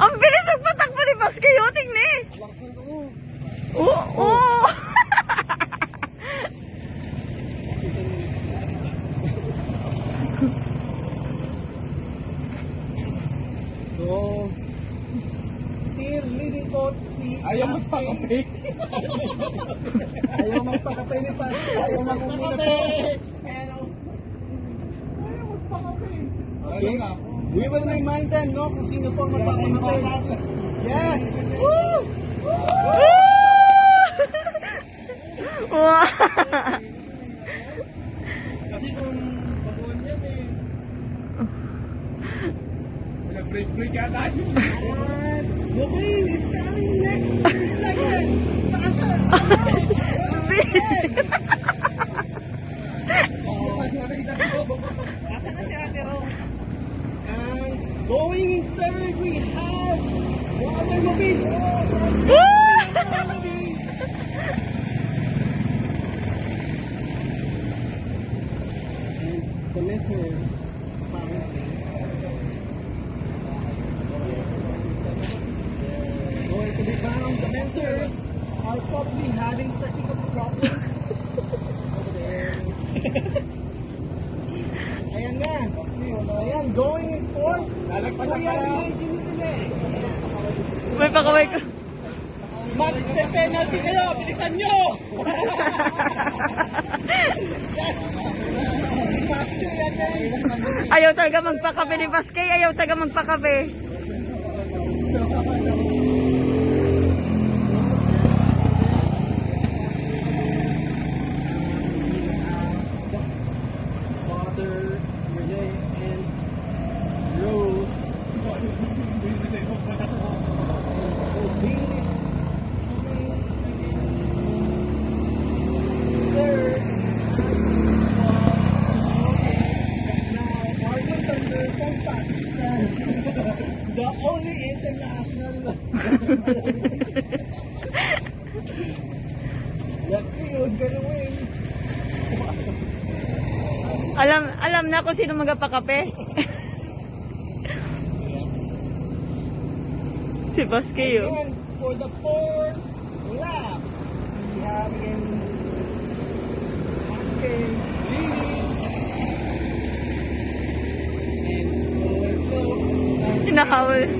Ang bilis ang patakbo ni Baskey, oh, tingnan eh. Oo. So, still leading coach si Ayaw magpakape. Ayaw magpakape ni Pascal. Ayaw magpakape. Okay. We will remind them, no, kung sino po ang magpapakape. Yes! Woo! Wow. Kasi kung babuan yan eh. Break yata yun. The win is coming next second. Asan na si Ate Rose? And going in third, we have Water Mobile. And the letters, apparently. Going to be found, the mentors are probably having technical problems over there. Ayan na. Ayan, going in fourth. Kuya Reggie Nitile. May pakaway ko. Mag-penalty kayo, bilisan nyo! Yes! Pascal yan eh. Ayaw talaga magpakape ni Baskey. Ayaw talaga magpakape. Father, Renee, and Rose. Third. Now, Martin Thunder from Pakistan. The only international. Let's see who's gonna win. Alam na kung sino magpakape. Si Baskey, oh. And for the fourth lap, we have again Pascal leading. And slow. Hinahawal.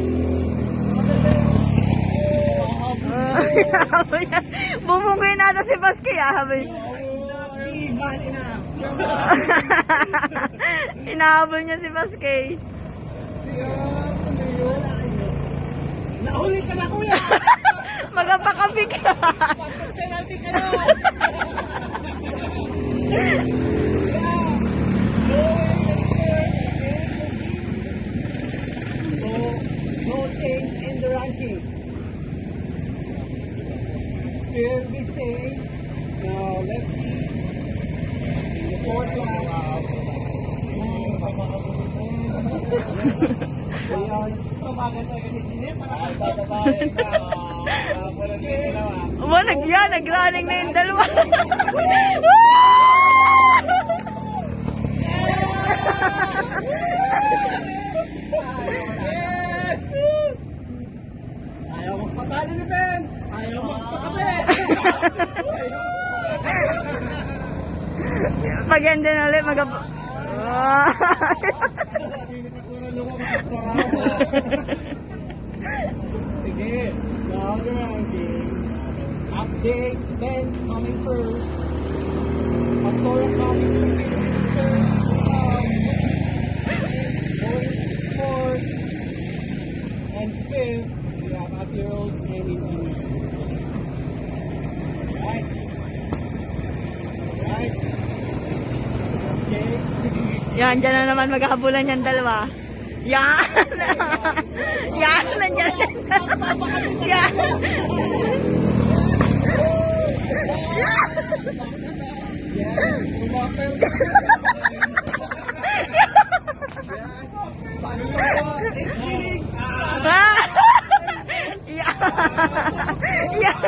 Bumunggoy na ito si Baskey, ah. Habay. Be man enough. Hinahabol niya si Baskey. Nahuli ka na, kuya! Magpakape ka. Penalty ka na! So, no change in the ranking. Still the same. Now, let's see. In the fourth lap. Ayan. Nag-running na yung dalawa. Yes! Ayaw magpatalo ni Ben! Ayaw magpakape! Pag yan din ulit, Sige, now the ranking. Update, Ben coming first. Pastora coming second. Third, going fourth. And fifth, we have Ate Rose and Engineer. Right. Right. Okay. yan, dyan na naman maghahabulan yung dalawa. Yan! Yan! Nandiyan! Yan! Yes, kumapel. Yes, Pastor is winning. Yan! Yan!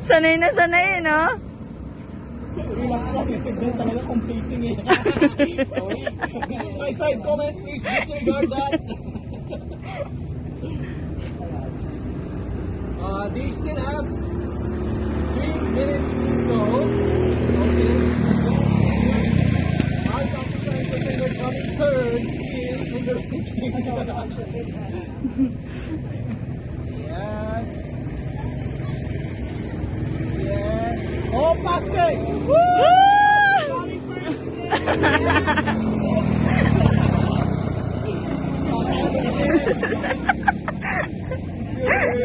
Sanay na sanay, no? Relax lang, yung signal talaga completing eh. Sorry. This is my side comment, please disregard that. They still have 3 minutes to go. Okay. Our top design container coming third still in the ranking. Yes. Yes. Oh, Pascal! Woo!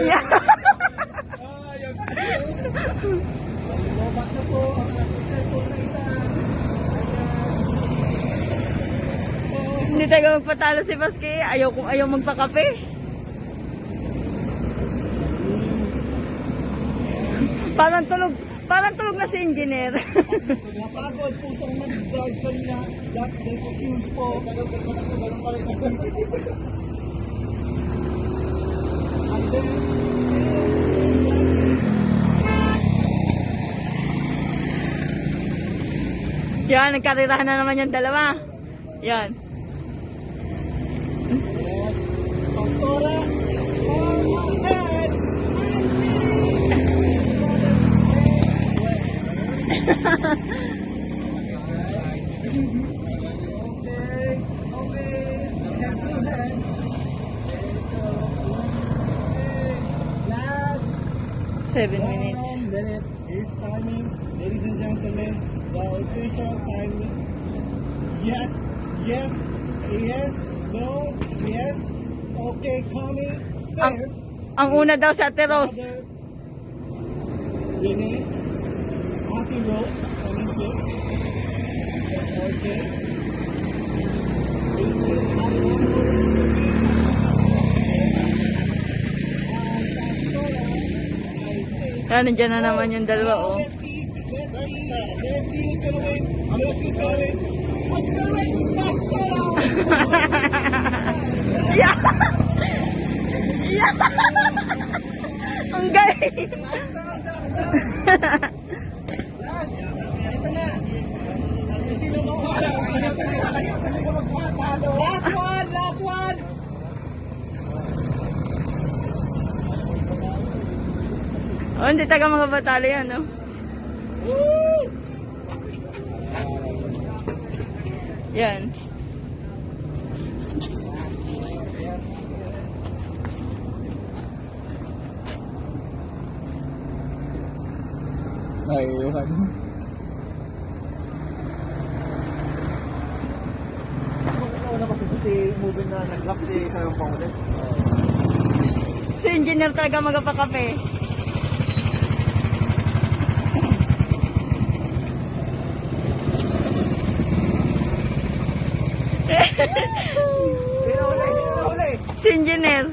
Yeah. Lobat na po ang cellphone na isa. Hindi tayo magpatalo si Baske. Ayaw magpakape. Parang tulog na si engineer. Napagod po sa mga nag-drive kanina. That's the excuse po. Ganun pa rin. And then, Yan, nagkarirahan na naman yung dalawa. Yan. yes, Pastora is far ahead. Okay, we have two ahead. There we go. Okay, last 7 minutes. 1 minute. Here's timing, ladies and gentlemen. The official timing. Yes, yes, yes, no, yes. Okay, coming. There. Ang una daw sa Ate Rose. Mother Renee, Ate Rose, coming here. Okay. We still have one more to be. And Pastora, I think. Nandiyan na naman yung dalawa, oh. Let's see who's gonna win. Let's see who's gonna win. Who's gonna win? Pastora! Yeah! Yeah! Ang galing! Last round, last round. Last. Ito na. Kung sino mawala. Last one, last one. Oh, hindi taga mga batalo yan, no? Woo! Yan. Ay, Johan. Una kasi si movie na nag-lock si Sarong Pangulit. Si engineer talaga magpakape. Sino uli? Si engineer.